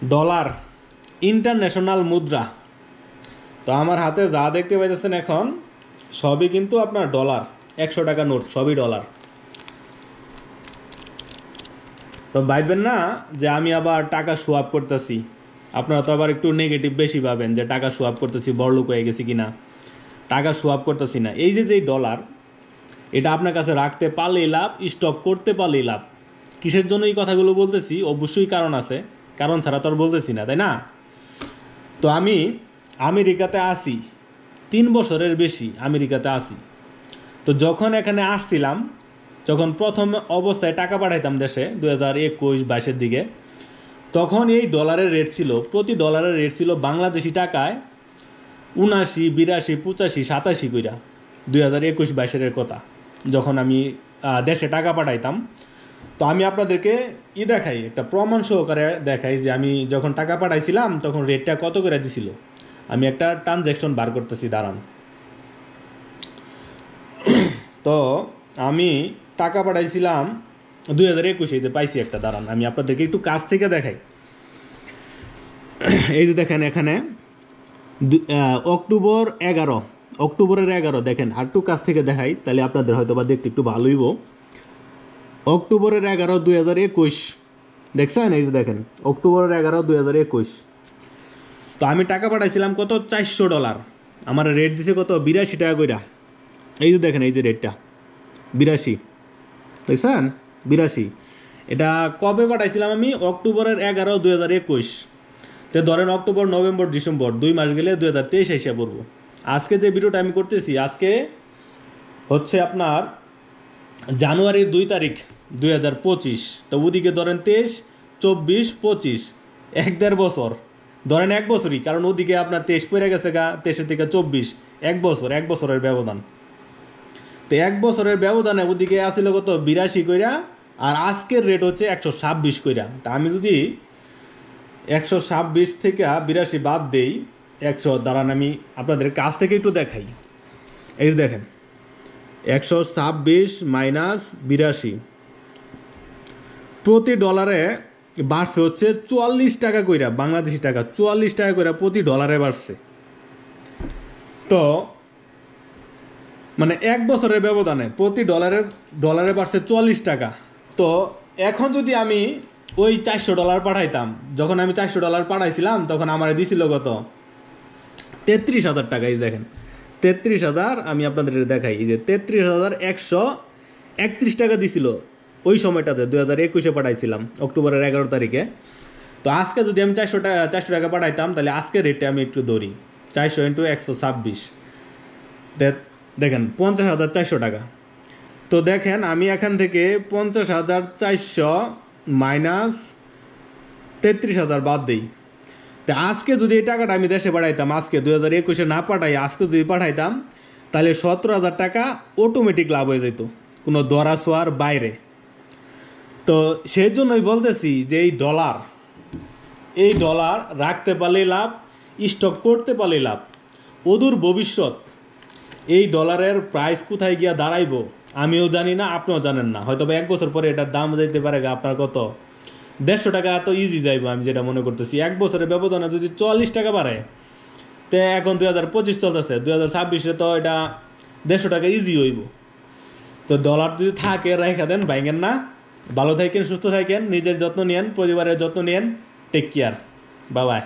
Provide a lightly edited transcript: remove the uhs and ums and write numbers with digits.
Dollar international মুদ্রা। তো আমার হাতে যা দেখতে পাইতেছেন এখন সবই কিন্তু আপনার ডলার, 100 টাকা নোট সবই ডলার। তো ভাববেন না যে আমি আবার টাকা সোয়াপ করতেছি, আপনারা তো আবার একটু নেগেটিভ বেশি পাবেন যে টাকা সোয়াপ করতেছি, বড়লোক হয়ে গেছি কিনা। টাকা সোয়াপ করতেছি না, এই যে ডলার, এটা আপনার কাছে রাখতে পারলেই লাভ, স্টক করতে পারলেই লাভ। কিসের জন্য এই কথাগুলো বলতেছি? অবশ্যই কারণ আছে, কারণ ছাড়া তো আর বলতেছি না, তাই না? তো আমি আমেরিকাতে আসি, 3 বছরের বেশি আমেরিকাতে আসি। তো যখন এখানে আসছিলাম, যখন প্রথম অবস্থায় টাকা পাঠাইতাম দেশে 2021-22-এর দিকে, তখন এই ডলারের রেট ছিল, প্রতি ডলারের রেট ছিল বাংলাদেশি টাকায় 79, 82, 85, 87 কইরা। 2021-22-এর কথা, যখন আমি দেশে টাকা পাঠাইতাম। তো আমি আপনাদেরকে দেখাই, একটা প্রমাণ সহকারে দেখাই যে আমি যখন টাকা পাঠাইছিলাম তখন রেটটা কত করে দিছিল। আমি একটা ট্রানজ্যাকশন বার করতেছি, দাঁড়ান। তো আমি টাকা পাঠাইছিলাম 2021-এ পাইছি একটা, দাঁড়ান আমি আপনাদেরকে একটু কাছ থেকে দেখাই। এই যে দেখেন এখানে অক্টোবরের 11 দেখেন, আর একটু কাছ থেকে দেখাই তাহলে আপনাদের হয়তো বা দেখতে একটু ভালোইব। অক্টোবরের 11, 2021 দেখছেন? এই যে দেখেন অক্টোবরের 11, 2021। তো আমি টাকা পাঠাইছিলাম কত? $400। আমার রেট দিছে কত? 82 টাকা কইরা। এই যে দেখেন, এই যে রেটটা 82, দেখছেন? 82। এটা কবে পাঠাইছিলাম আমি? অক্টোবরের 11, 2021। তো ধরেন অক্টোবর, নভেম্বর, ডিসেম্বর 2 মাস গেলে 2023 এসে পড়বো। আজকে যে ভিডিওটা আমি করতেছি, আজকে হচ্ছে আপনার জানুয়ারির 2 তারিখ 2025। তো ওদিকে ধরেন 23, 24, 25, 1-1.5 বছর, ধরেন 1 বছরই, কারণ ওদিকে আপনার 23 পড়ে গেছে গা, 23 থেকে 24, 1 বছর, 1 বছরের ব্যবধান। তো 1 বছরের ব্যবধানে ওদিকে আসছিল কত? 82 কইরা, আর আজকের রেট হচ্ছে 126 কইরা। তা আমি যদি 126 থেকে 82 বাদ দেই, 100, দাঁড়ান আমি আপনাদের কাছ থেকে একটু দেখাই। এই যে দেখেন 126 মাইনাস 82, প্রতি ডলারে বাড়ছে হচ্ছে 44 টাকা কইরা, বাংলাদেশি টাকা 44 টাকা কইরা প্রতি ডলারে বাড়ছে। তো মানে 1 বছরের ব্যবধানে প্রতি ডলারে বাড়ছে 44 টাকা। তো এখন যদি আমি ওই $400 পাঠাইতাম, যখন আমি $400 পাঠাইছিলাম তখন আমার দিছিল কত? 33,000 টাকা। এই দেখেন 33,000, আমি আপনাদের দেখাই, এই যে 33,131 টাকা দিছিল ওই সময়টাতে, 2021-এ পাঠাইছিলাম অক্টোবরের 11 তারিখে। তো আজকে যদি আমি 400 টাকা পাঠাইতাম, তাহলে আজকে রেটে আমি একটু ধরি, 400 × 126, দেখেন 50,400 টাকা। তো দেখেন আমি এখান থেকে 50,400 মাইনাস 33,000 বাদ দিই। তো আজকে যদি এই টাকাটা আমি দেশে পাঠাইতাম, আজকে 2021-এ না পাঠাই, আজকে যদি পাঠাইতাম, তাহলে 17,000 টাকা অটোমেটিক লাভ হয়ে যেত, কোনো দরা ছোঁয়ার বাইরে। তো সেই জন্যই বলতেছি যে এই ডলার রাখতে পারলেই লাভ, স্টক করতে পারলেই লাভ। অদূর ভবিষ্যৎ এই ডলারের প্রাইস কোথায় গিয়া দাঁড়াইব আমিও জানি না, আপনিও জানেন না। হয়তো 1 বছর পরে এটার দাম যাইতে পারে আপনার কত? 150 টাকা এত ইজি যাইব, আমি যেটা মনে করতেছি। 1 বছরের ব্যবধানে যদি 44 টাকা বাড়ে, তো এখন 2025 চলতেছে, 2026-এ তো এটা 150 টাকা ইজি হইব। তো ডলার যদি থাকে রেখা দেন, ভাঙেন না। ভালো থাকেন, সুস্থ থাকেন, নিজের যত্ন নেন, পরিবারের যত্ন নেন। Take care, bye by.